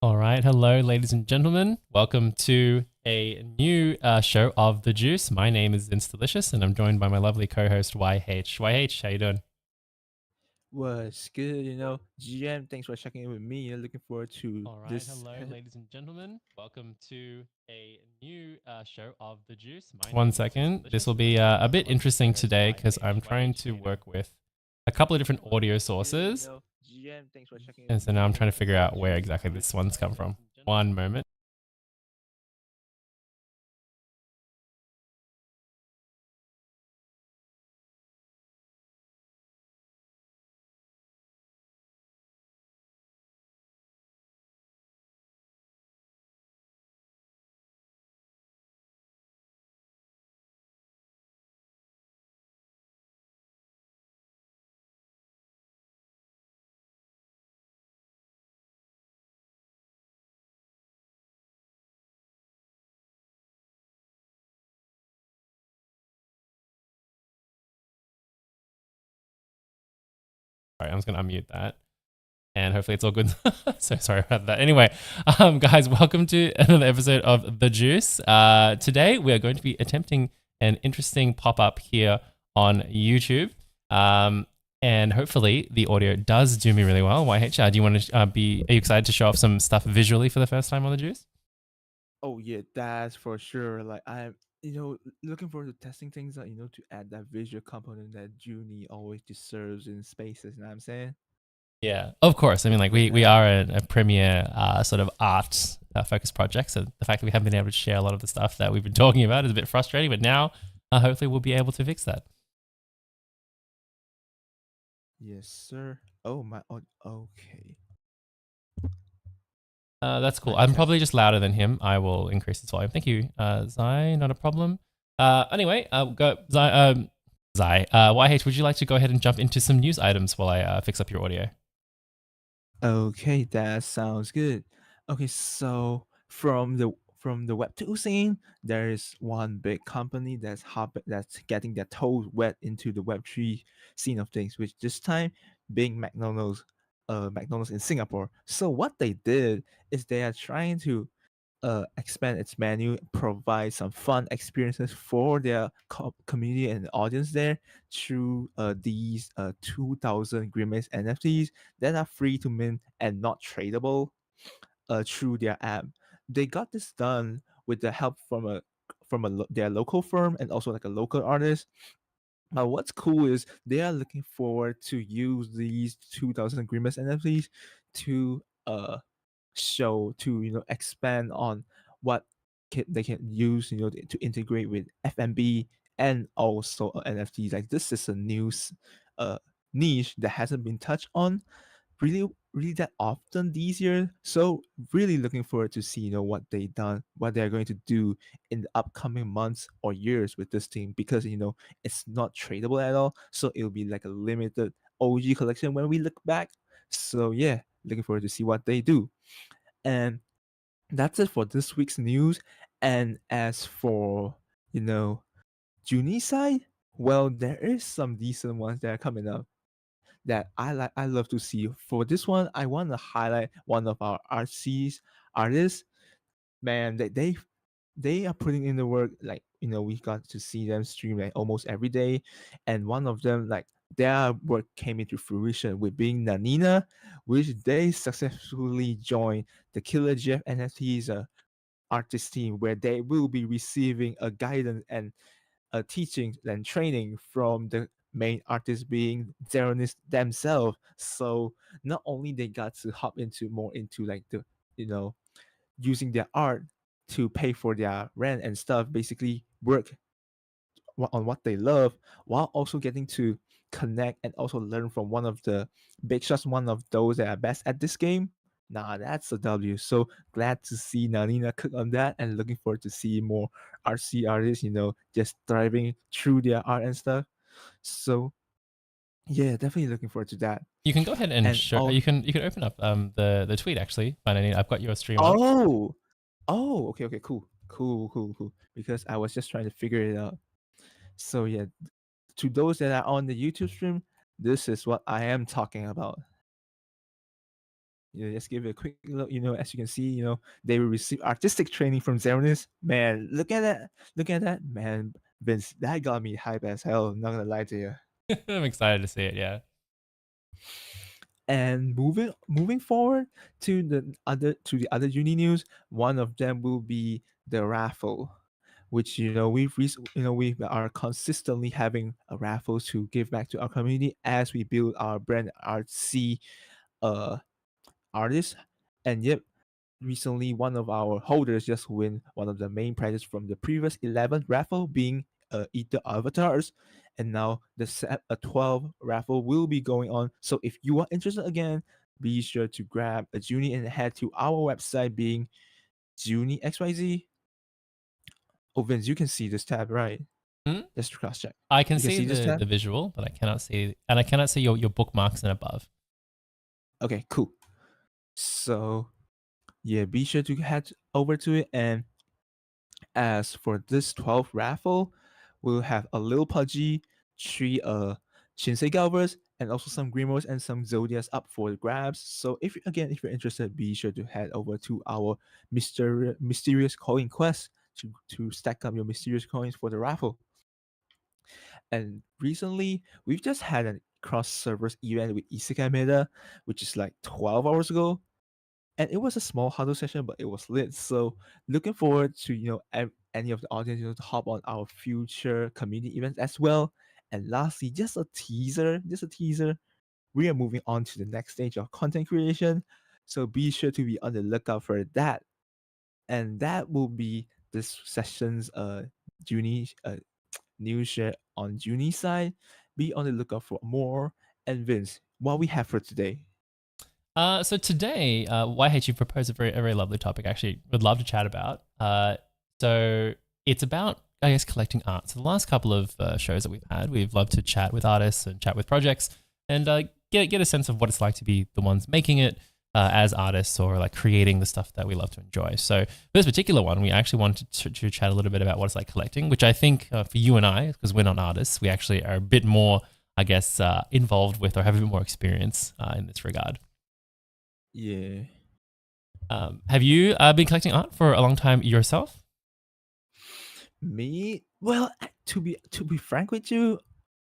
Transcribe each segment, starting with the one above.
All right. Hello, ladies and gentlemen. Welcome to a new show of The Juice. My name is Instalicious, and I'm joined by my lovely co-host YH. YH, how you doing? Was good, GM, thanks for checking in with me. Looking forward to All right. this. Hello, ladies and gentlemen. Welcome to a new show of The Juice. My One second. This will be a bit interesting today because I'm trying to work with a couple of different audio Was good, sources. GM, thanks for checking in And with so now I'm me. trying to Looking figure forward out where to exactly this one's come from. One moment. Sorry, I'm just going to unmute that. And hopefully it's all good. So sorry about that. Anyway, guys, welcome to another episode of The Juice. Today we are going to be attempting an interesting pop up here on YouTube. And hopefully the audio does do me really well. YH, do you want to are you excited to show off some stuff visually for the first time on The Juice? Oh yeah, that's for sure. Like I'm, looking forward to testing things out. To add that visual component that Junie always deserves in spaces. You know what I'm saying? Yeah, of course. I mean, Looking like for we that. are a premier sort of art focused project. So the fact that we haven't been able to share a lot of the stuff that we've been talking about is a bit frustrating. But now, hopefully, we'll be able to fix that. Yes, sir. Oh my. Oh, okay. That's cool. Like I'm test. probably just louder than him. I will increase his volume. Thank you, Zai. Not a problem. Anyway, go Zai. Zai. YH, would you like to go ahead and jump into some news items while I fix up your audio? Okay, that sounds good. Okay, so from the Web2 scene, there is one big company that's getting their toes wet into the Web3 scene of things, which this time being McDonald's in Singapore. So what they did is they are trying to expand its menu, provide some fun experiences for their community and audience there through these 2,000 Grimace NFTs that are free to mint and not tradable through their app. They got this done with the help from their local firm and also like a local artist. But what's cool is they are looking forward to use these 2,000 Grimace NFTs to show to expand on what they can use to integrate with FMB and also NFTs. Like this is a uh, niche that hasn't been touched on really that often these years. So really looking forward to see what they're going to do in the upcoming months or years with this team, because it's not tradable at all. So it'll be like a limited OG collection when we look back. So yeah, looking forward to see what they do. And that's it for this week's news. And as for, you know, Junie's side, well, there is some decent ones that are coming up that I love to see. For this one, I want to highlight one of our artists. Man, they are putting in the work. Like, we got to see them stream like almost every day. And one of them, like, their work came into fruition with being Nanina, which they successfully joined the Killer Jeff NFTs artist team, where they will be receiving a guidance and a teaching and training from the main artist being Zeronis themselves. So not only they got to hop into more into like the you know using their art to pay for their rent and stuff, basically work on what they love, while also getting to connect and also learn from one of the big shots, one of those that are best at this game. Nah, that's a W. So glad to see Nanina cook on that, and looking forward to see more RC artists, just thriving through their art and stuff. So yeah, definitely looking forward to that. You can go ahead and And show. You can open up the tweet actually. But I've got your stream up. oh, okay, cool. Because I was just trying to figure it out. So yeah, to those that are on the YouTube stream, this is what I am talking about. Just give it a quick look. As you can see, they will receive artistic training from Zeronis. Man, look at that! Look at that, man, Vince. That got me hype as hell. Not gonna lie to you. I'm excited to see it. Yeah. And moving forward to the other uni news, one of them will be the raffle, which we are consistently having a raffle to give back to our community as we build our brand artsy uh artists. And yet recently one of our holders just win one of the main prizes from the previous 11 raffle, being Eat the Avatars. And now a 12 raffle will be going on. So if you are interested again, be sure to grab a Junie and head to our website, being Junie XYZ. Oh, Vince, you can see this tab, right? Hmm? Just to cross check. I can You can see see this the tab? visual, but I cannot see your bookmarks and above. Okay, cool. So yeah, be sure to head over to it. And as for this 12th raffle, we'll have a little Pudgy, 3 Shinsei Galvers, and also some Grimoires and some Zodiacs up for the grabs. So if you're interested, be sure to head over to our mysterious coin quest to stack up your mysterious coins for the raffle. And recently, we've just had a cross servers event with Isekai Meta, which is like 12 hours ago. And it was a small huddle session, but it was lit. So looking forward to any of the audience to hop on our future community events as well. And lastly, just a teaser. We are moving on to the next stage of content creation. So be sure to be on the lookout for that. And that will be this session's Junie news share on Junie side. Be on the lookout for more. And Vince, what we have for today? So today, YH, you proposed a very lovely topic. Actually, would love to chat about. So it's about, I guess, collecting art. So the last couple of shows that we've had, we've loved to chat with artists and chat with projects, and get a sense of what it's like to be the ones making it as artists, or like creating the stuff that we love to enjoy. So for this particular one, we actually wanted to chat a little bit about what it's like collecting, which I think for you and I, because we're not artists, we actually are a bit more, I guess, involved with, or have a bit more experience in this regard. Yeah. Have you been collecting art for a long time yourself? Me? Well, to be frank with you,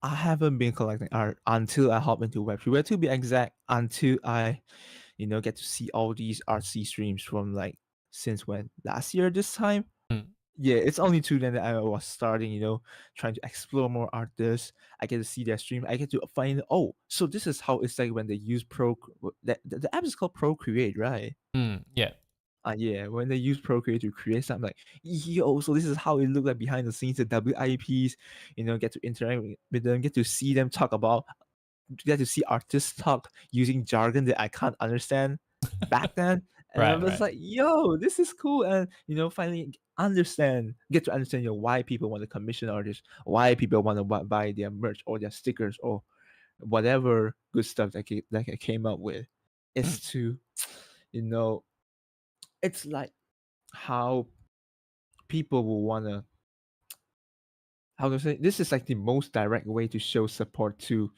I haven't been collecting art until I hop into Web3. Well, to be exact, until I, get to see all these artsy streams from like since when last year this time. Mm. Yeah, it's only two then that I was starting, trying to explore more artists. I get to see their stream. I get to find, oh, so this is how it's like when they use the app is called Procreate, right? Yeah. Yeah, when they use Procreate to create something, like, yo, so this is how it looked like behind the scenes. The WIPs, get to interact with them, get to see them talk about, get to see artists talk using jargon that I can't understand back then. And I Right. was Right. like, yo, this is cool. And, finally get to understand, why people want to commission artists, why people want to buy their merch or their stickers or whatever good stuff that I came up with. Mm. Is to, you know, it's like how people will wanna, how to say, this is like the most direct way to show support to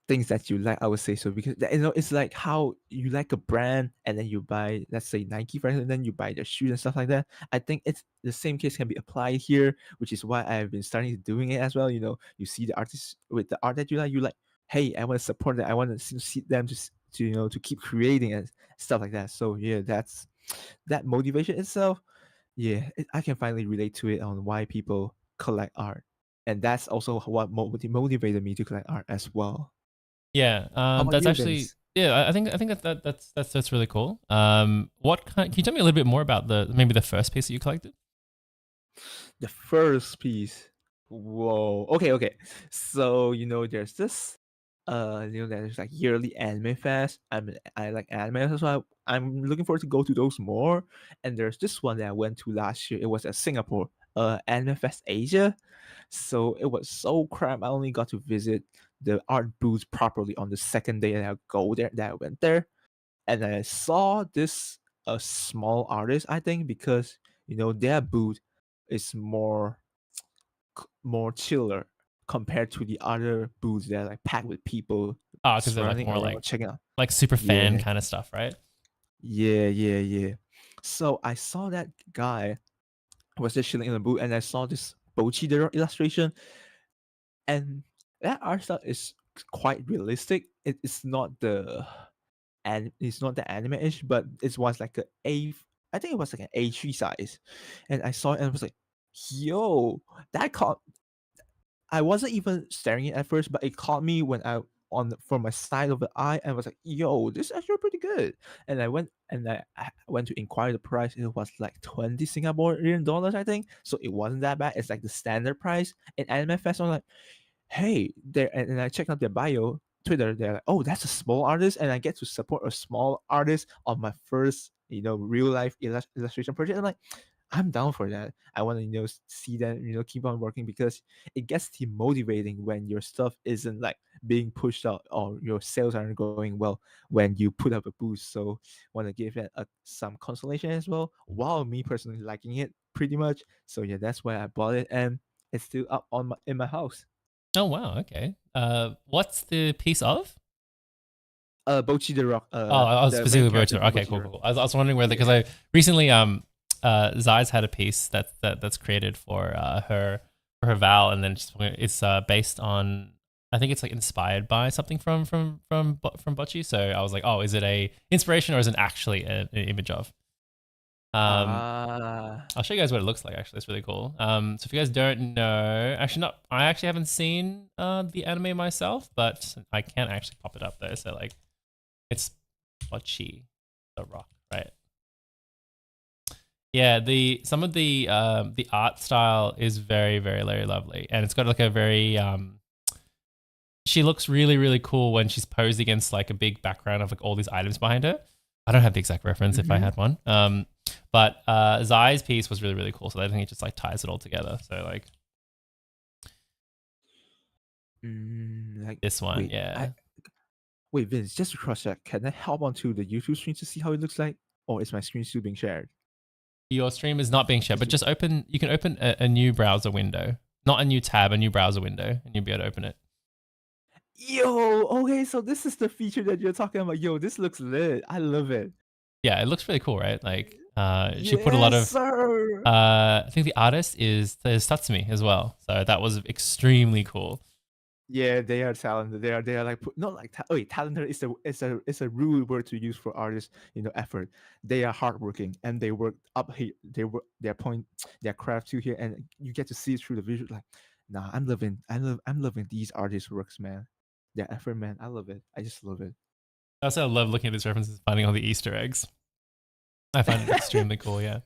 things that you like, I would say. So because it's like how you like a brand and then you buy, let's say Nike for instance, and then you buy their shoes and stuff like that. I think it's the same case can be applied here, which is why I've been starting doing it as well. You see the artists with the art that you like, hey, I want to support that, I want to see them to to keep creating and stuff like that. So yeah, that's that motivation itself. Yeah, I can finally relate to it on why people collect art, and that's also what motivated me to collect art as well. Yeah. How about That's you, actually, Vince? yeah. I think that's really cool. Can you tell me a little bit more about maybe the first piece that you collected? The first piece. Whoa. Okay, okay. So there's this. There's like yearly anime fest. I like anime, so I'm looking forward to go to those more. And there's this one that I went to last year. It was at Singapore, Anime Fest Asia. So it was so crap. I only got to visit the art booth properly on the second day that I went there. And I saw this a small artist, I think, because their booth is more chiller compared to the other booths that are like packed with people Oh, because just they're like running more around checking out. like super fan Yeah, kind of stuff, right? yeah. So I saw that guy was just chilling in the booth, and I saw this Bochi the illustration, and that art style is quite realistic. It's not the and it's not the anime-ish, but it was like I think it was like an A3 size, and I saw it and I was like, "Yo, that caught." I wasn't even staring at first, but it caught me when I from my side of the eye and was like, "Yo, this is actually pretty good." And I went to inquire the price. It was like 20 Singaporean dollars, I think. So it wasn't that bad. It's like the standard price. In Anime Fest, I was like, hey, there, and I checked out their bio, Twitter. They're like, oh, that's a small artist, and I get to support a small artist on my first, real life illustration project. I'm like, I'm down for that. I want to, see them, keep on working because it gets demotivating when your stuff isn't like being pushed out or your sales aren't going well when you put up a boost. So want to give it some consolation as well. While me personally liking it pretty much. So yeah, that's why I bought it, and it's still up in my house. Oh wow, okay. What's the piece of? Bochi the Rock, Oh, I was the main specifically character Bochi. from Okay, Bochi the cool, Rock. cool. I was wondering whether because Yeah. I recently Zai's had a piece that's created for her Val, and then it's based on, I think it's like inspired by something from Bocce. So I was like, oh, is it a inspiration or is it actually an image of? Um, Ah, I'll show you guys what it looks like. Actually, it's really cool. So if you guys don't know, actually not, I actually haven't seen the anime myself, but I can actually pop it up though. So like, it's Bocce the Rock, right? Yeah, some of the art style is very very lovely, and it's got like a very she looks really really cool when she's posed against like a big background of like all these items behind her. I don't have the exact reference if I mm-hmm. had one. But Zai's piece was really really cool, so I think it just like ties it all together. So like Like this one, wait, yeah. wait, Vince, just to cross check, can I hop onto the YouTube screen to see how it looks like, or is my screen still being shared? Your stream is not being shared, Is but it- just open. You can open a new browser window, not a new tab, a new browser window, and you'll be able to open it. Yo, okay, so this is the feature that you're talking about. Yo, this looks lit. I love it. Yeah, it looks really cool, right? Like, she put a lot Yes, of. sir. I think the artist is Tatsumi as well, so that was extremely cool. Yeah, they are talented. They are like not like wait, talented is a rude word to use for artists. Effort. They are hardworking and they work up here. They work their point, their craft to here, and you get to see it through the visual. Like, nah, I'm loving these artists' works, man. Their effort, man. I love it. I just love it. I also love looking at these references, finding all the Easter eggs. I find it extremely cool. Yeah.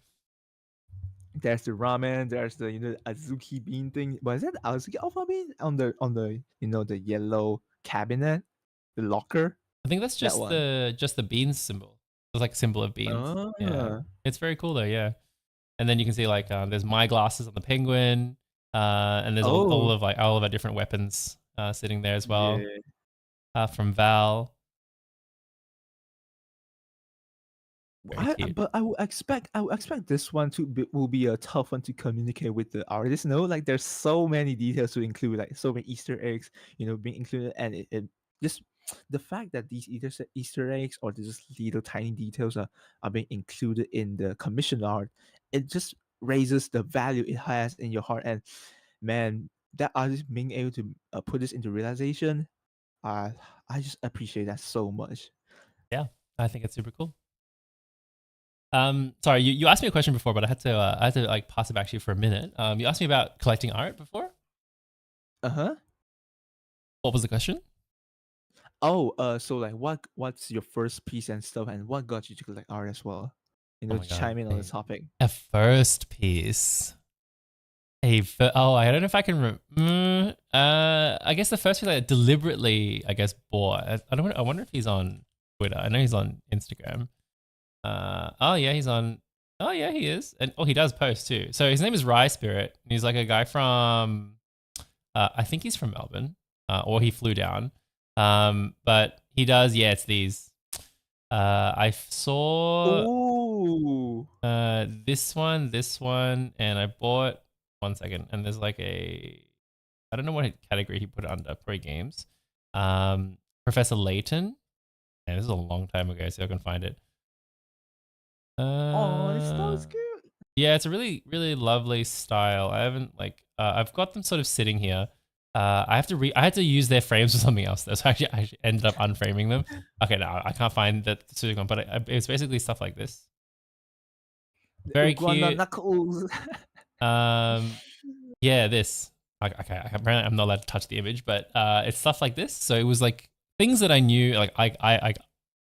There's the ramen. There's the azuki bean thing. Was that azuki alpha bean on the the yellow cabinet, the locker? I think that's That one. just the beans symbol. It's like a symbol of beans. Yeah, Ah. it's very cool though. Yeah, and then you can see like there's my glasses on the penguin, and there's all Oh, of like all of our different weapons sitting there as well yeah. from Val. Very I cute. but I would expect this one will be a tough one to communicate with the artist. No, like there's so many details to include, like so many Easter eggs, being included, and it just the fact that these Easter eggs or these little tiny details are being included in the commission art, it just raises the value it has in your heart. And man, that artist being able to put this into realization, uh, I just appreciate that so much. Yeah, I think it's super cool. Sorry, you asked me a question before, but I had to like pass it back to you for a minute. You asked me about collecting art before. Uh huh. What was the question? Oh, so like what's your first piece and stuff, and what got you to collect art as well? Oh my god, Chime in on the topic. a first piece. I don't know if I can. I guess the first piece I deliberately, I guess, bought. I don't. I wonder if he's on Twitter. I know he's on Instagram. Oh yeah, he's on. Oh yeah, he is, and he does post too. So his name is Rye Spirit. And he's like a guy from. I think he's from Melbourne, or he flew down. But he does. Yeah, it's these. I saw Oh, this one, and I bought 1 second. And there's like I don't know what category he put it under, probably games. Professor Layton. And this is a long time ago, so I can find it. Oh, it sounds good. Yeah, it's a really, really lovely style. I haven't like I've got them sort of sitting here. I had to use their frames for something else though, so I actually ended up unframing them. Okay, no, I can't find the specific one, but it's basically stuff like this. The Very Iguana cute. Knuckles. Yeah, this. Okay, apparently I'm not allowed to touch the image, but it's stuff like this. So it was like things that I knew, like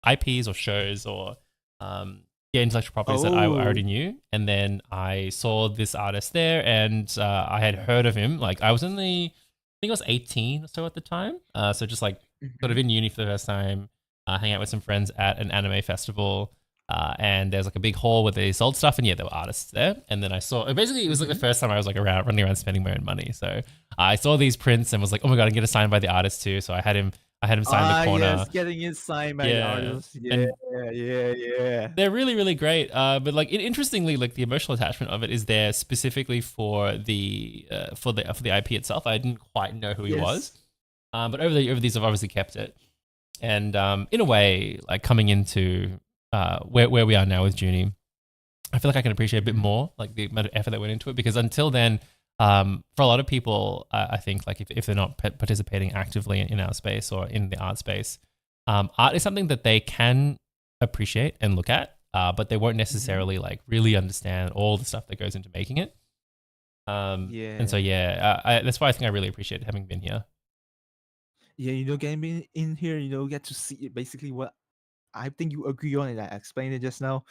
IPs or shows or yeah, intellectual properties that I already Oh. knew. And then I saw this artist there, and I had heard of him. Like I was I think I was 18 or so at the time. So just like sort of Mhm. in uni for the first time, hang out with some friends at an anime festival. And there's like a big hall where they sold stuff, and yeah, there were artists there. And then I saw basically it was like the Mhm. first time I was like running around spending my own money. So I saw these prints and was like, oh my god, I can get it signed by the artist too. So I had him sign the Ah, corner. yes, getting it signed by the Yeah, artist. Yeah, and yeah, yeah. they're really, really great. But like, interestingly, like the emotional attachment of it is there specifically for the IP itself. I didn't quite know who he was, Yes. but over these, I've obviously kept it. And in a way, like coming into where we are now with Junie, I feel like I can appreciate a bit Mhm. more like the amount of effort that went into it, because until then, for a lot of people, I think like if they're not participating actively in our space or in the art space, art is something that they can appreciate and look at, but they won't Mhm. necessarily like really understand all the stuff that goes into making it. And so Yeah. yeah, that's why I think I really appreciate having been here. Yeah, getting in here, get to see basically what I think you agree on it. I explained it just now.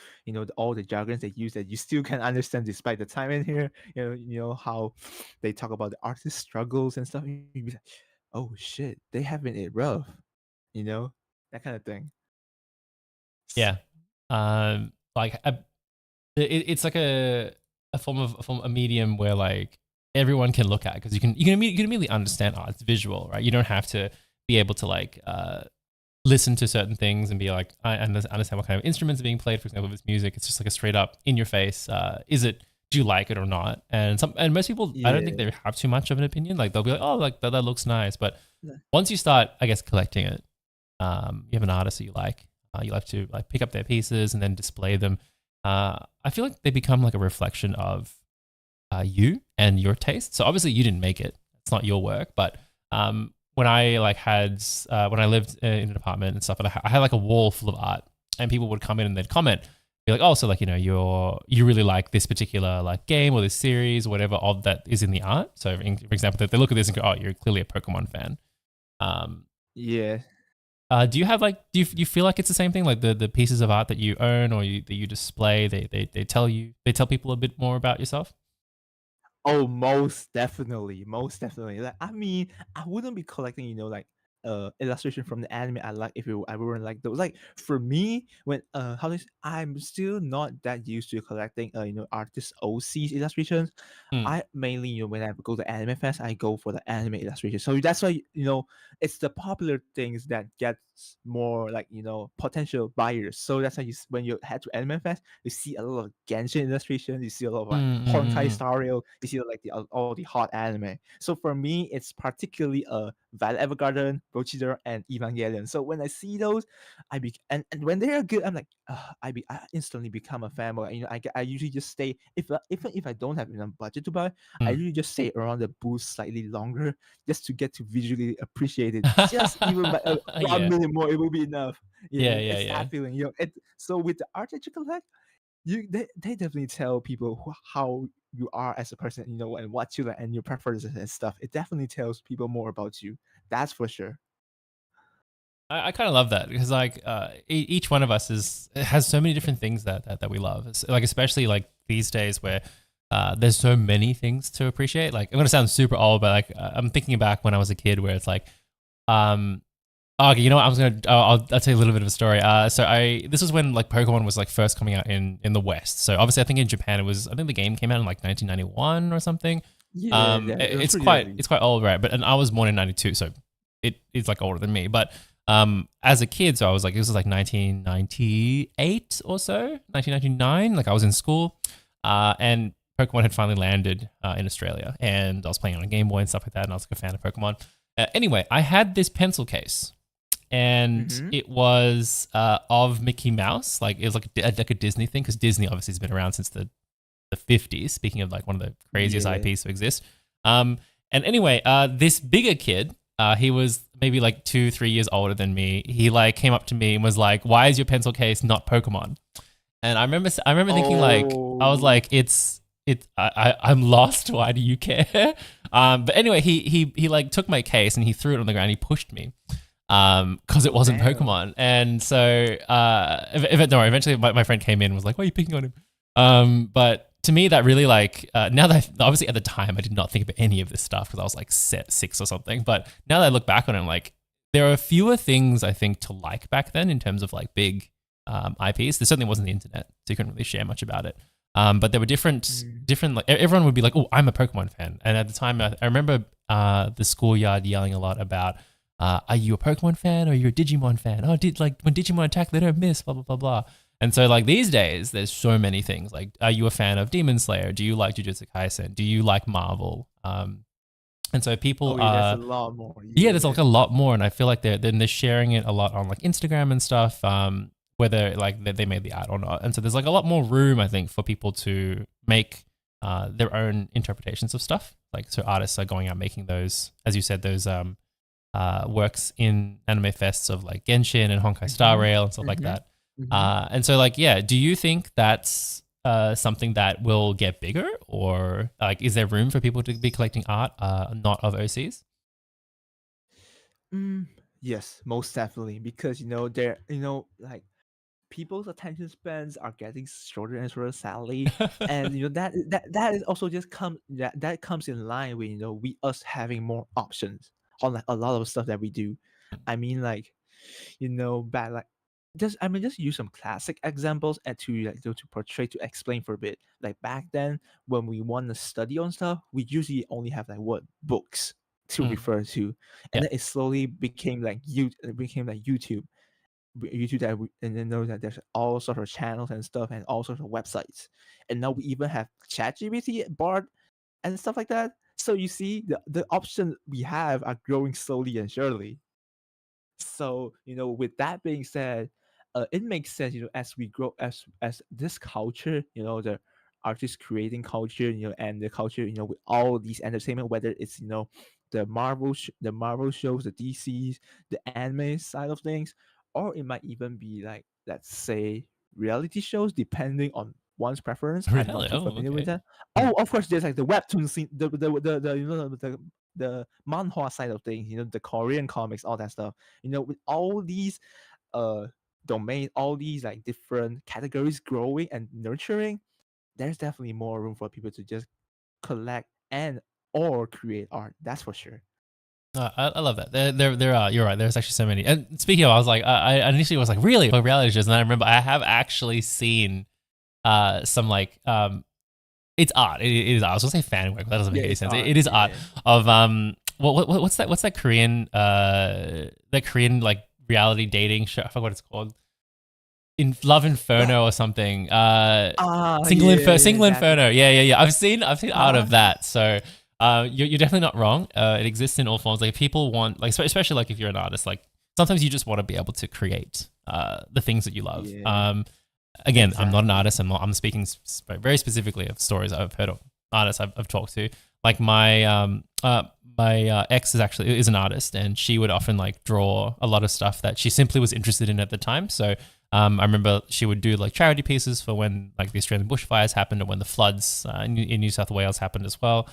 All the jargons they use that you still can understand despite the time in here. How they talk about the artist struggles and stuff. You'd be like, oh shit, they having it rough. You know that kind of thing. S- Yeah, like it's like a medium where like everyone can look at, because you can immediately understand, oh, it's visual, right? You don't have to be able to like listen to certain things and be like, I understand what kind of instruments are being played. For example, if it's music, it's just like a straight up in your face. Do you like it or not? And most people, I don't think Yeah. they have too much of an opinion. Like they'll be like, oh, like that looks nice. But Yeah. once you start, I guess, collecting it, you have an artist that you like to like pick up their pieces and then display them. I feel like they become like a reflection of you and your taste. So obviously you didn't make it; it's not your work. But when I like had when I lived in an apartment and stuff, and I had like a wall full of art, and people would come in and they'd comment, be like, "Oh, so like you really like this particular like game or this series or whatever of that is in the art." So for example, they look at this and go, "Oh, you're clearly a Pokemon fan." Um, Yeah. do you have like do you feel like it's the same thing, like the pieces of art that you own or that you display, they tell people a bit more about yourself? Oh, most definitely, most definitely. Like, I mean, I wouldn't be collecting, like illustration from the anime I like if I weren't like those. Like for me, when how this, I'm still not that used to collecting artist OC's illustrations. Mm. I mainly, when I go to anime fest, I go for the anime illustration. So that's why it's the popular things that gets more like potential buyers. So that's why when you head to anime fest, you see a lot of Genshin illustration, you see a lot of Mm, like mm, mm, Honkai mm. Star Rail, you see like all the hot anime. So for me, it's particularly Violet Evergarden, Bochidar, and Evangelion. So when I see those, and when they are good, I'm like, I instantly become a fanboy. I usually just stay even if I don't have enough budget to buy, I Mm. usually just stay around the booth slightly longer just to get to visually appreciate it. Just even by 1 minute more, it will be enough. Yeah, yeah, It's yeah. that feeling. So with the art that you collect, they definitely tell people how you are as a person, and what you like and your preferences and stuff. It definitely tells people more about you. That's for sure. I kind of love that, because like each one of us has so many different things that we love. It's, like especially like these days where there's so many things to appreciate. Like I'm gonna sound super old, but like I'm thinking back when I was a kid, where it's like, um, okay, you know what? I'll tell you a little bit of a story. This was when like Pokemon was like first coming out in the West. So obviously I think in Japan I think the game came out in like 1991 or something. Yeah, it was It's pretty early. quite old, right? But and I was born in 92, so it's like older than me. But as a kid, so I was like, this was like 1998 or so, 1999. Like I was in school, and Pokemon had finally landed in Australia, and I was playing on a Game Boy and stuff like that, and I was like a fan of Pokemon. Anyway, I had this pencil case, and Mm-hmm. it was of Mickey Mouse. Like it was like a Disney thing, because Disney obviously has been around since the 50s. Speaking of like one of the craziest Yeah. IPs to exist. And anyway, this bigger kid, he was maybe like 2-3 years older than me. He like came up to me and was like, "Why is your pencil case not Pokemon?" And I remember thinking like, I was Oh. like, I'm lost. Why do you care? But anyway, he like took my case and he threw it on the ground. He pushed me, because it Oh, wasn't damn. Pokemon. And so, no, eventually my friend came in and was like, "Why are you picking on him?" But to me, that really like, now that obviously at the time I did not think of any of this stuff because I was like 6 or something. But now that I look back on it, I'm like, there are fewer things I think to like back then in terms of like big IPs. There certainly wasn't the internet, so you couldn't really share much about it. But there were different Mm. like everyone would be like, "Oh, I'm a Pokemon fan," and at the time I remember the schoolyard yelling a lot about, "Are you a Pokemon fan or are you a Digimon fan? Oh, did like when Digimon attack, they don't miss, blah blah blah blah." And so like these days, there's so many things. Like, are you a fan of Demon Slayer? Do you like Jujutsu Kaisen? Do you like Marvel? And so people Oh, yeah, there's a are, lot more. yeah, there's like Yeah. a lot more, and I feel like they're sharing it a lot on like Instagram and stuff. Whether like they made the ad or not, and so there's like a lot more room, I think, for people to make their own interpretations of stuff. Like, so artists are going out making those, as you said, those works in anime fests of like Genshin and Honkai Star Mm-hmm. Rail and stuff like Mm-hmm. that. Mm-hmm. And so like, yeah, do you think that's something that will get bigger, or like is there room for people to be collecting art not of OCs? Mm, yes, most definitely. Because they're like people's attention spans are getting shorter and shorter, sadly. And that is also just that comes in line with we us having more options on like a lot of stuff that we do. I mean, like, back like just use some classic examples and to portray, to explain for a bit. Like back then, when we want to study on stuff, we usually only have like what books to Mm, refer to, yeah. and then it slowly became like YouTube. YouTube that and then know that there's all sorts of channels and stuff and all sorts of websites, and now we even have ChatGPT, Bard, and stuff like that. So you see, the options we have are growing slowly and surely. So with that being said, it makes sense, as we grow, as this culture, the artist creating culture, and the culture, with all these entertainment, whether it's the Marvel shows, the DCs, the anime side of things, or it might even be like, let's say, reality shows, depending on one's preference. I'm not Really? too Oh, familiar with okay. that. Mm. Oh, of course, there's like the webtoon scene, the manhwa side of things, the Korean comics, all that stuff. With all these uh domain, all these like different categories growing and nurturing, there's definitely more room for people to just collect and or create art. That's for sure. I love that. There are. You're right. There's actually so many. And speaking of, I was like, I initially was like, really, for reality shows, and I remember I have actually seen some like it's art. It is art. I was gonna say fan work, but that doesn't Yeah, make any it's sense. It art. is art Yeah. of what's that Korean like reality dating show? I forgot what it's called. In Love Uh, Inferno or something. yeah, yeah, Single that. Inferno. Yeah. I've seen out Uh, of that. So you're definitely not wrong. It exists in all forms. Like people want, like especially like if you're an artist, like sometimes you just want to be able to create the things that you love. yeah, Again, I'm not an exactly. artist. I'm speaking very specifically of stories I've heard of, artists I've talked to. Like my ex is an artist, and she would often like draw a lot of stuff that she simply was interested in at the time. So I remember she would do like charity pieces for when like the Australian bushfires happened, or when the floods in New South Wales happened as well.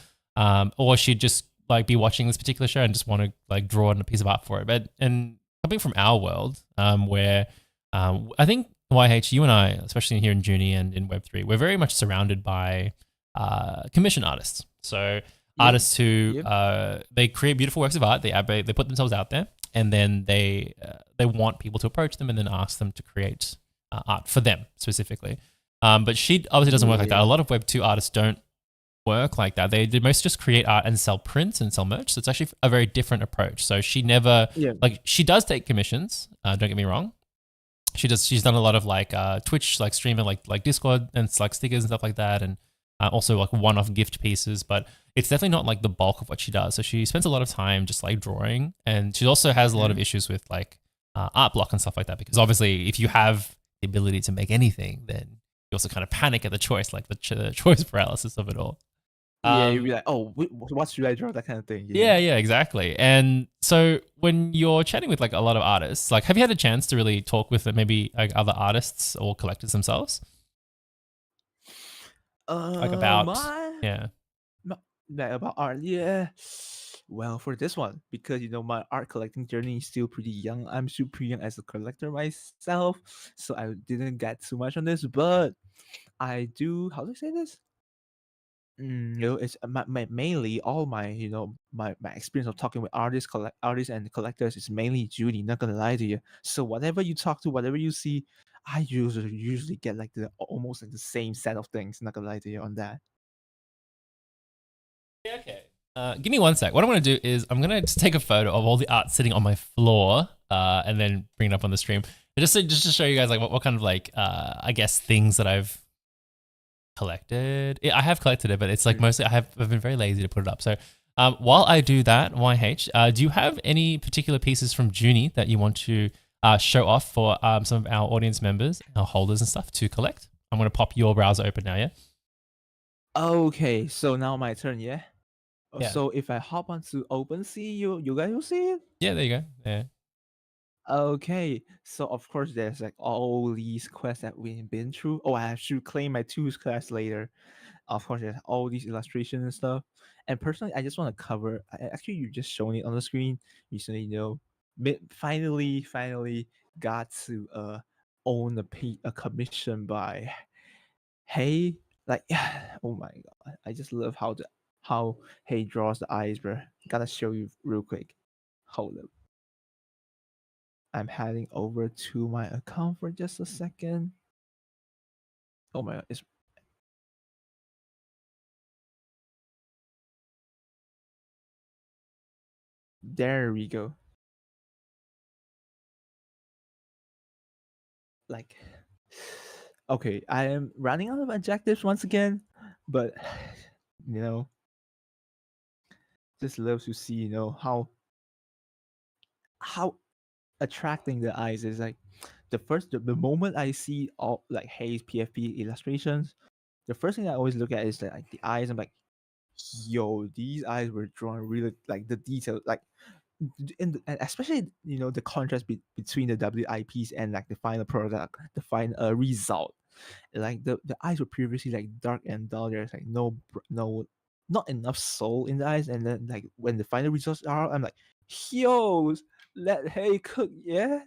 Or she'd just like be watching this particular show and just want to like draw on a piece of art for it. But and coming from our world, where I think YH, you and I, especially here in Junie and in Web3, we're very much surrounded by commission artists. So Yep, artists who yep. they create beautiful works of art. They put themselves out there, and then they want people to approach them and then ask them to create art for them specifically. But she obviously doesn't work like that. A Yeah, lot of Web2 artists don't work like that. They most just create art and sell prints and sell merch. So it's actually a very different approach. So she never yeah. like she does take commissions. Don't get me wrong. She's done a lot of like Twitch like streaming like Discord and like stickers and stuff like that, and also like one-off gift pieces. But it's definitely not like the bulk of what she does. So she spends a lot of time just like drawing, and she also has a lot of Mhm. issues with like art block and stuff like that. Because obviously, if you have the ability to make anything, then you also kind of panic at the choice, like the choice paralysis of it all. Yeah, you'd Um, be like, oh, what should I draw? That kind of thing. Yeah. yeah, exactly. And so when you're chatting with like a lot of artists, like have you had a chance to really talk with maybe like other artists or collectors themselves? Like about, My yeah. like about art, yeah. Well, for this one, because my art collecting journey is still pretty young. I'm still pretty young as a collector myself, so I didn't get too much on this. But I do. How do I say this? It's mainly all my my experience of talking with artists and collectors is mainly Judy. Not gonna lie to you. So whatever you talk to, whatever you see, I usually get like the almost like the same set of things. Not gonna lie to you on that. Yeah, okay. Give me one sec. What I'm going to do is I'm going to just take a photo of all the art sitting on my floor and then bring it up on the stream. But just to show you guys like what kind of like, I guess, things that I've collected. I have collected it, but it's like mostly I've been very lazy to put it up. So while I do that, YH, do you have any particular pieces from Junie that you want to show off for some of our audience members, our holders and stuff to collect? I'm going to pop your browser open now, yeah? Okay, so now my turn, yeah. Yeah. So if I hop onto OpenSea, you guys will see it. Yeah, there you go. Yeah. Okay, so of course there's like all these quests that we've been through. Oh, I should claim my tools class later. Of course, there's all these illustrations and stuff. And personally, I just want to cover. Actually, you just showing it on the screen recently. Finally got to own a commission by Hey. Like, oh my god, I just love how Hey draws the eyes, bro. Gotta show you real quick. Hold up. I'm heading over to my account for just a second. Oh my god, it's there we go. Like, okay, I am running out of adjectives once again, but you know, just love to see how attracting the eyes is. Like the moment I see all like Hayes PFP illustrations, the first thing I always look at is like the eyes. I'm like, yo, these eyes were drawn really like the detail, like and especially the contrast between the WIPs and like the final product, the final result. Like the eyes were previously like dark and dull. There's like no not enough soul in the eyes, and then like when the final results are, I'm like, yo, let Hey cook, yeah.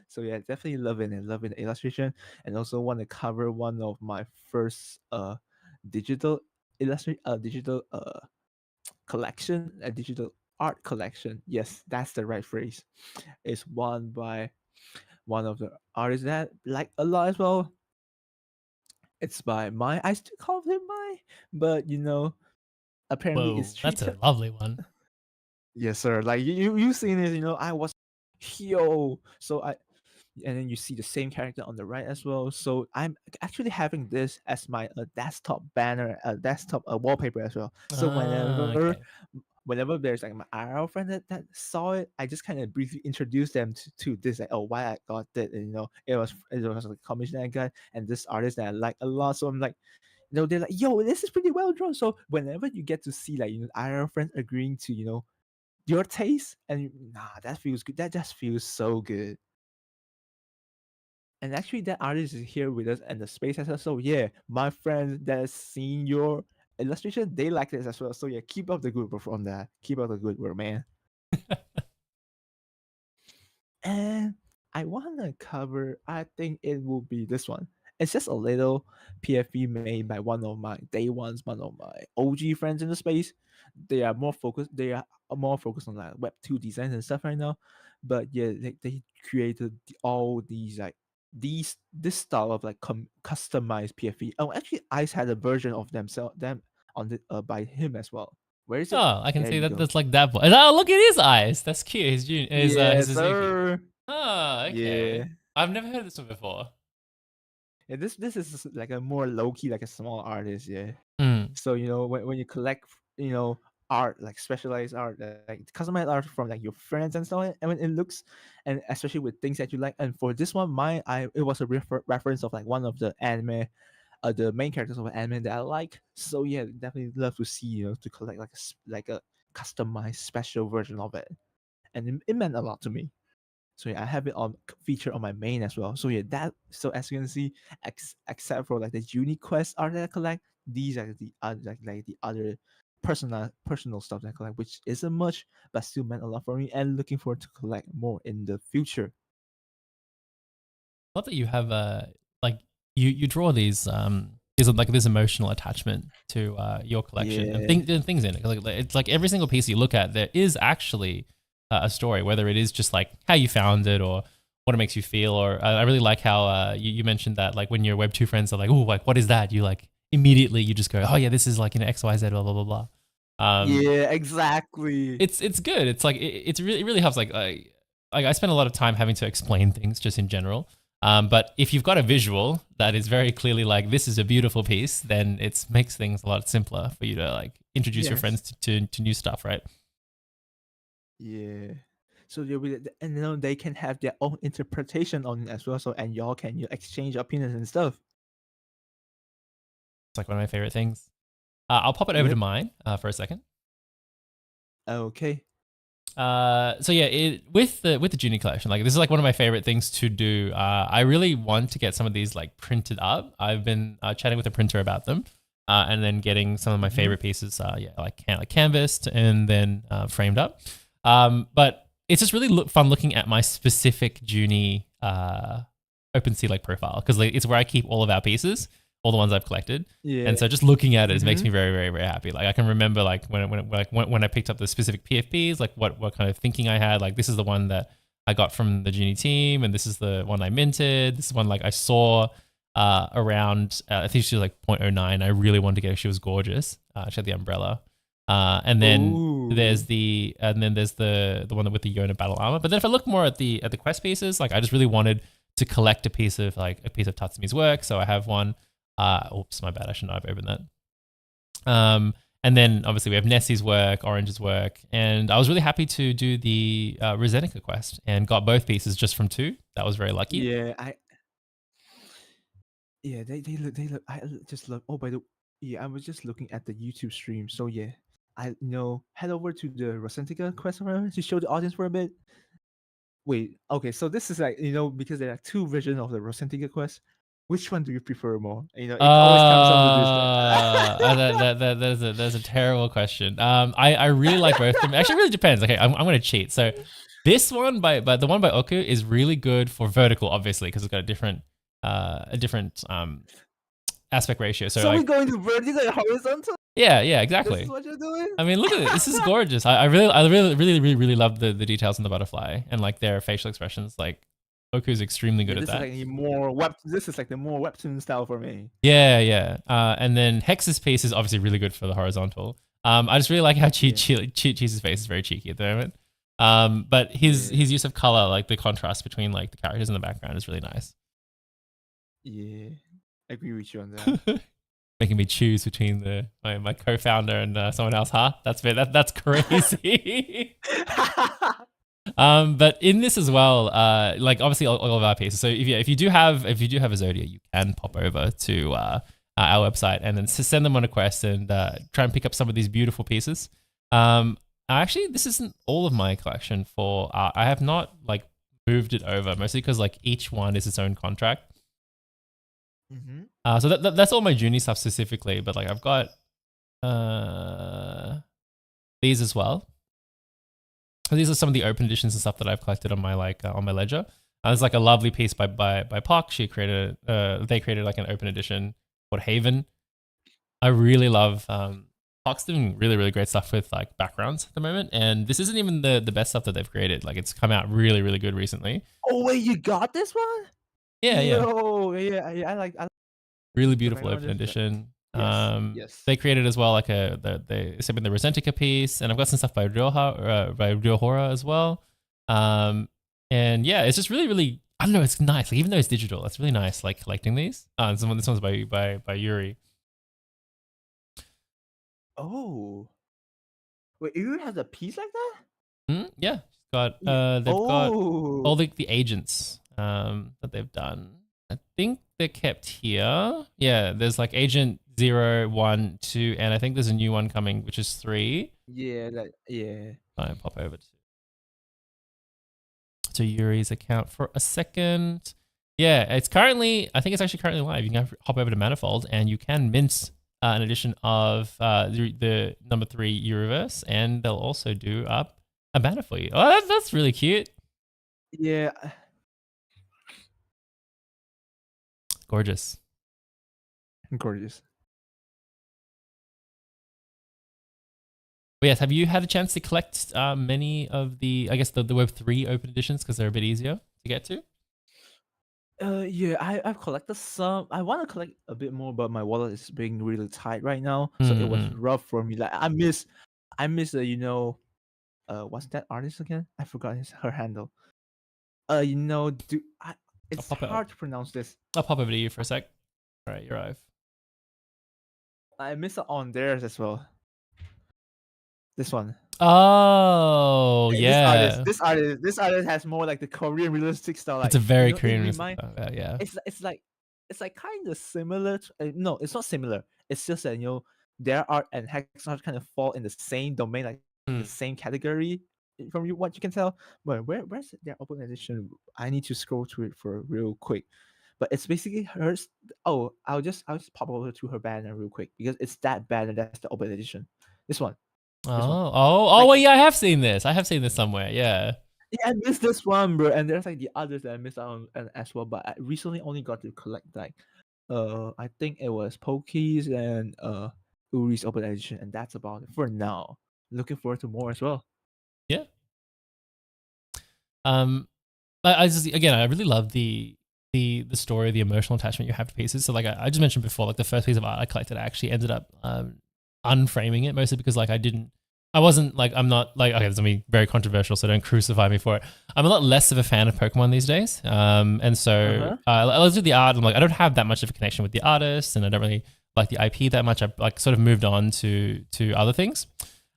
So yeah, definitely loving the illustration, and also want to cover one of my first digital digital collection, a digital art collection. Yes, that's the right phrase. It's one by one of the artists that I like a lot as well. It's by my. I still call him my, but apparently it's Whoa, that's a treated. lovely one. Yes, sir. Like you seen it. I was yo. So I and then you see the same character on the right as well. So I'm actually having this as my desktop banner, desktop wallpaper as well. So Ah, okay. whenever there's like my IRL friend that saw it, I just kind of briefly introduced them to this, like, oh, why I got that, and it was like a commission I got, and this artist that I like a lot. So I'm like, they're like, yo, this is pretty well drawn. So whenever you get to see like IRL friends agreeing to your taste, and that feels good. That just feels so good. And actually, that artist is here with us and the space as well. So yeah, my friend that's seen your illustration, they like this as well. So yeah, keep up the good work on that. Keep up the good work, man. And I want to cover, I think it will be this one. It's just a little PFP made by one of my day ones, one of my OG friends in the space. They are more focused on like web 2 designs and stuff right now. But yeah, they created all these like this style of like customized PFP. Oh, actually Ice had a version of them on the by him as well. Where is it? Oh, I can There see you that. go. That's like that boy. Oh, look at his eyes. That's cute. His Yes, Suzuki. sir. Oh, Yeah. okay. I've never heard this one before. Yeah, this is like a more low key, like a small artist, yeah. Mm. So when you collect, art, like specialized art, like customized art from like your friends and stuff. And when it looks, and especially with things that you like. And for this one, it was a reference of like one of the anime, the main characters of an anime that I like. So yeah, definitely love to see, to collect like like a customized special version of it, and it meant a lot to me. So yeah, I have it on feature on my main as well. So yeah, as you can see, except for like the unique quest art that I collect, these are the other like the other personal stuff that I collect, which isn't much but still meant a lot for me, and looking forward to collect more in the future. Not that you have like you draw these is like this emotional attachment to your collection and Yeah. things in it. Like it's like every single piece you look at, there is actually a story, whether it is just like how you found it or what it makes you feel. Or I really like how you mentioned that like when your Web 2 friends are like, oh, like what is that? You like immediately you just go, oh yeah, this is like X Y Z blah blah blah blah. Yeah, exactly. It's good. It's like it really helps. Like I spend a lot of time having to explain things just in general. But if you've got a visual that is very clearly like this is a beautiful piece, then it makes things a lot simpler for you to like introduce your friends Yes. to new stuff, right? Yeah. So and they can have their own interpretation on it as well. So and y'all can exchange opinions and stuff. It's like one of my favorite things. I'll pop it over to Yep. mine for a second. Okay. So yeah, with the Junior collection, like this is like one of my favorite things to do. I really want to get some of these like printed up. I've been chatting with a printer about them, and then getting some of my favorite pieces, like canvassed and then framed up. But it's just really fun looking at my specific Junie OpenSea like profile because like, it's where I keep all of our pieces, all the ones I've collected. Yeah. And so just looking at it makes me very, very, very happy. Like I can remember like when I picked up the specific PFPs, like what kind of thinking I had. Like this is the one that I got from the Junie team, and this is the one I minted. This is one like I saw around. I think she was like 0.09. I really wanted to get her. She was gorgeous. She had the umbrella. And then there's the one with the Yona battle armor. But then if I look more at the quest pieces, like I just really wanted to collect a piece of Tatsumi's work. So I have one. Oops, my bad. I shouldn't have opened that. And then obviously we have Nessie's work, Orange's work, and I was really happy to do the Rosenica quest and got both pieces just from 2. That was very lucky. They look. I just love. Oh, by the I was just looking at the YouTube stream. So yeah, I head over to the Rosentica quest to show the audience for a bit. Wait, okay, so this is like because there are 2 versions of the Rosentica quest. Which one do you prefer more? It always comes up to this. That's a terrible question. I really like both of them. Actually, it really depends. Okay, I'm going to cheat. So this one by the one by Oku is really good for vertical, obviously, because it's got a different aspect ratio. So like, we're going to vertical and horizontal. Yeah, exactly. This is what you're doing. I mean, look at it. This is gorgeous. I really love the details on the butterfly and like their facial expressions. Like Oku is extremely good at that. This is like the more webtoon style for me. Yeah. And then Hex's piece is obviously really good for the horizontal. I just really like how Cheese's face is very cheeky at the moment. But his use of color, like the contrast between like the characters in the background, is really nice. Yeah, I agree with you on that. Making me choose between my co-founder and someone else, huh? That's crazy. But in this as well, like obviously all of our pieces. So if you do have a Zodia, you can pop over to our website and then send them on a quest and try and pick up some of these beautiful pieces. Actually, this isn't all of my collection for art. I have not like moved it over, mostly because like each one is its own contract. So that's all my Junie stuff specifically, but like I've got these as well. So these are some of the open editions and stuff that I've collected on my on my ledger. There's like a lovely piece by Park. They created like an open edition called Haven. I really love Park's doing really, really great stuff with like backgrounds at the moment, and this isn't even the best stuff that they've created. Like it's come out really, really good recently. Oh wait, you got this one? Yeah. I like really beautiful open edition. Yes. They created as well like they sent me the Rosentica piece, and I've got some stuff by Ryohora as well. And yeah, it's just really, really, I don't know, it's nice. Like even though it's digital, it's really nice like collecting these. This one's by Yuri. Oh. Wait, you have a piece like that? Yeah, got Yeah. they've got Oh. all the agents that they've done. I think they're kept here. Yeah, there's like Agent 0, 1, 2, and I think there's a new one coming, which is 3. Yeah, yeah. I pop over to Yuri's account for a second. Yeah, I think it's actually currently live. You can hop over to Manifold and you can mint an edition of the number 3 Euroverse, and they'll also do up a banner for you. Oh, that's really cute. Yeah. Gorgeous. Gorgeous. But yes, have you had a chance to collect many of the, I guess, the Web3 open editions because they're a bit easier to get to? Yeah, I've collected some. I want to collect a bit more, but my wallet is being really tight right now, so it was rough for me. Like I miss what's that artist again? I forgot her handle. It's hard to pronounce this. I'll pop over to you for a sec. All right, you're live. I miss it on theirs as well. This one. Oh, yeah. This artist has more like the Korean realistic style. Like, it's a very Korean realistic style. Yeah. It's like kind of similar. No, it's not similar. It's just that their art and Hex art kind of fall in the same domain, like the same category. From what you can tell, but where's their open edition? I need to scroll through it for real quick. But it's basically hers. Oh, I'll just pop over to her banner real quick because it's that banner that's the open edition. This one. Well, yeah, I have seen this. Somewhere. Yeah. Yeah, I missed this one, bro. And there's like the others that I missed out on as well. But I recently only got to collect like, I think it was Pokies and Uri's open edition, and that's about it for now. Looking forward to more as well. Yeah. I really love the story, the emotional attachment you have to pieces. So like I just mentioned before, like the first piece of art I collected, I actually ended up unframing it, mostly because like I'm not like, okay, this is gonna be very controversial, so don't crucify me for it. I'm a lot less of a fan of Pokemon these days. And so I looked at the art, I'm like, I don't have that much of a connection with the artist, and I don't really like the IP that much. I've like sort of moved on to other things.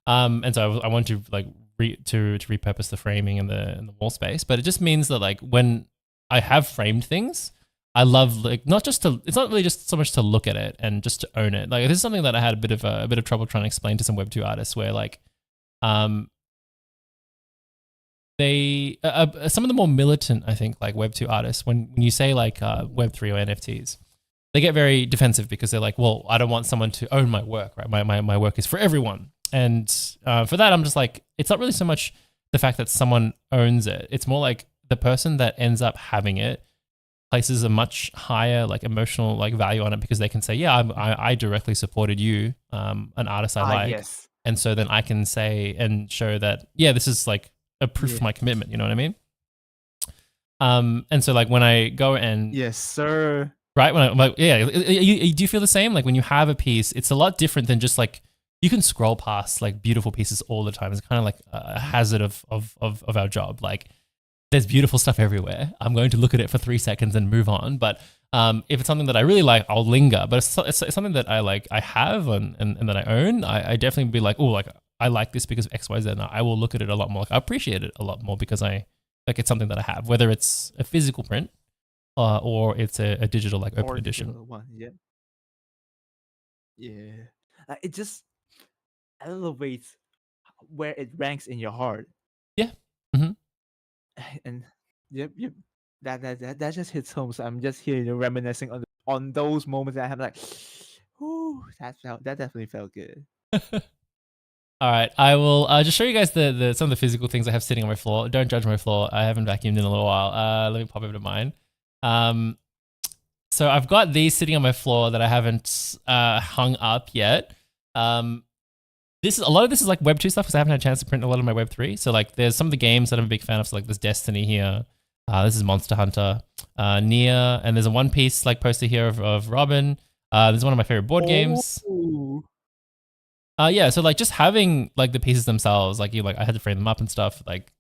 And so I want to like to repurpose the framing and the wall space, but it just means that like when I have framed things, I love like it's not really just so much to look at it and just to own it. Like this is something that I had a bit of trouble trying to explain to some Web2 artists, where like they some of the more militant, I think, like Web2 artists, when you say like Web3 or NFTs, they get very defensive because they're like, well, I don't want someone to own my work, right? My work is for everyone. And for that, I'm just like, it's not really so much the fact that someone owns it. It's more like the person that ends up having it places a much higher like emotional like value on it, because they can say, yeah, I directly supported you, an artist I like. Yes. And so then I can say and show that, yeah, this is like a proof of my commitment. You know what I mean? And so like when I go and yes, sir. Right. When I'm like, yeah, do you feel the same? Like when you have a piece, it's a lot different than just like, you can scroll past like beautiful pieces all the time. It's kind of like a hazard of our job. Like there's beautiful stuff everywhere. I'm going to look at it for 3 seconds and move on. But if it's something that I really like, I'll linger. But it's something that I have and that I own. I definitely be like, oh, like I like this because of X, Y, Z. And I will look at it a lot more. Like I appreciate it a lot more because it's something that I have, whether it's a physical print or it's a digital like open edition. One, yeah. Yeah. It just elevates where it ranks in your heart. Yeah. And yep. That just hits home. So I'm just here, reminiscing on those moments that I have like, whoo, that definitely felt good. All right, I will just show you guys the some of the physical things I have sitting on my floor. Don't judge my floor. I haven't vacuumed in a little while. Let me pop over to mine. So I've got these sitting on my floor that I haven't hung up yet. A lot of this is like Web2 stuff because I haven't had a chance to print a lot of my Web3. So like there's some of the games that I'm a big fan of. So like there's Destiny here. This is Monster Hunter, Nier, and there's a One Piece like poster here of Robin. This is one of my favorite board games. Yeah, so like just having like the pieces themselves, like I had to frame them up and stuff. Like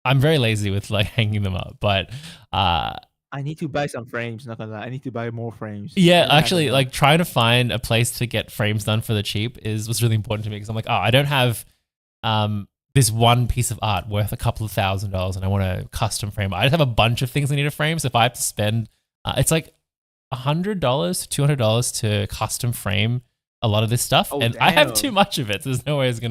I'm very lazy with like hanging them up, but I need to buy some frames, not gonna lie. I need to buy more frames. Yeah, actually, like trying to find a place to get frames done for the cheap was really important to me, because I'm like, oh, I don't have this one piece of art worth a couple of $1,000s and I want to custom frame it. I just have a bunch of things I need to frame. So if I have to spend, it's like $100 to $200 to custom frame a lot of this stuff. Oh, And I have damn. too much of it. So there's no way it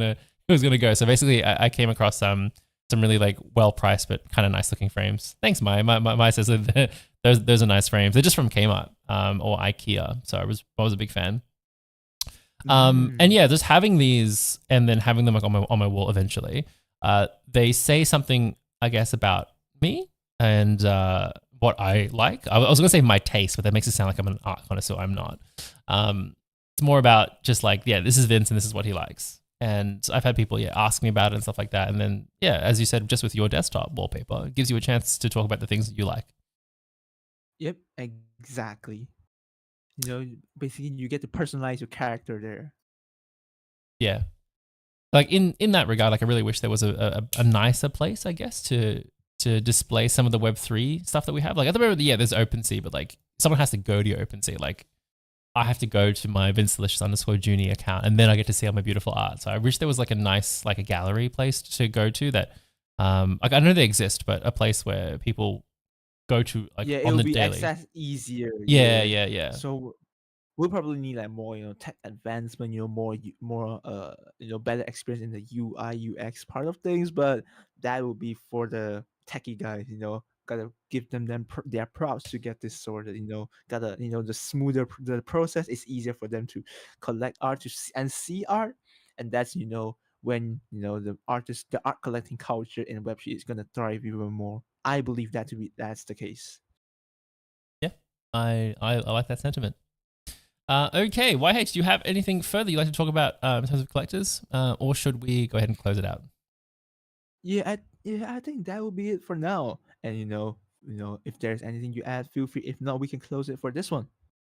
was gonna go. So basically I came across some really like well priced but kind of nice looking frames. Thanks, Maya says that those are nice frames. They're just from Kmart or IKEA. So I was a big fan. And yeah, just having these and then having them like on my wall eventually, they say something, I guess, about me and what I like. I was gonna say my taste, but that makes it sound like I'm an art connoisseur. I'm not. It's more about just like, yeah, this is Vince and this is what he likes. And I've had people, ask me about it and stuff like that. And then, as you said, just with your desktop wallpaper, it gives you a chance to talk about the things that you like. Yep, exactly. Basically you get to personalize your character there. Yeah. Like in that regard, like I really wish there was a nicer place, I guess, to display some of the Web3 stuff that we have. Like at the moment, there's OpenSea, but like someone has to go to your OpenSea. Like I have to go to my VinceDelicious_Junie account and then I get to see all my beautiful art. So I wish there was like a nice, like a gallery place to go to that, like I know they exist, but a place where people go to like Yeah, on it'll the be daily. access easier. Yeah. So we'll probably need like more, tech advancement, more better experience in the UI UX part of things, but that will be for the techie guys, gotta give them their props to get this sorted, gotta, the smoother the process is easier for them to collect art and see art, and that's, when, the art collecting culture in Web3 is gonna thrive even more. I believe that's the case. Yeah, I like that sentiment. Okay, YH, do you have anything further you'd like to talk about in terms of collectors, or should we go ahead and close it out? I think that will be it for now. And if there's anything you add, feel free. If not, we can close it for this one.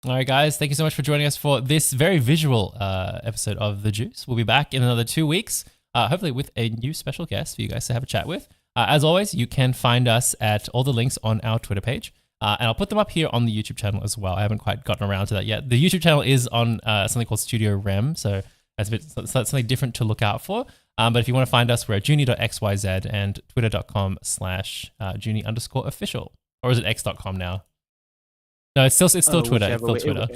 All right, guys, thank you so much for joining us for this very visual episode of The Juice. We'll be back in another 2 weeks, hopefully with a new special guest for you guys to have a chat with. As always, you can find us at all the links on our Twitter page. And I'll put them up here on the YouTube channel as well. I haven't quite gotten around to that yet. The YouTube channel is on something called Studio REM, so that's something different to look out for. But if you want to find us, we're at junie.xyz and twitter.com/junie_official. Or is it x.com now? No, it's still Twitter. It's still Twitter.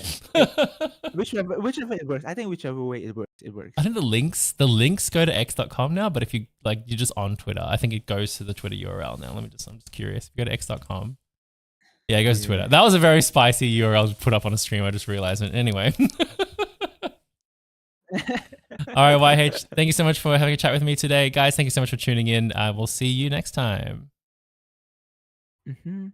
Whichever it works. I think whichever way it works. I think the links go to x.com now, but if you like, you're just on Twitter. I think it goes to the Twitter URL now. I'm just curious. If you go to x.com. Yeah, it goes to Twitter. That was a very spicy URL to put up on a stream. I just realized it. Anyway. All right, YH, thank you so much for having a chat with me today. Guys, thank you so much for tuning in. We'll see you next time. Mm-hmm.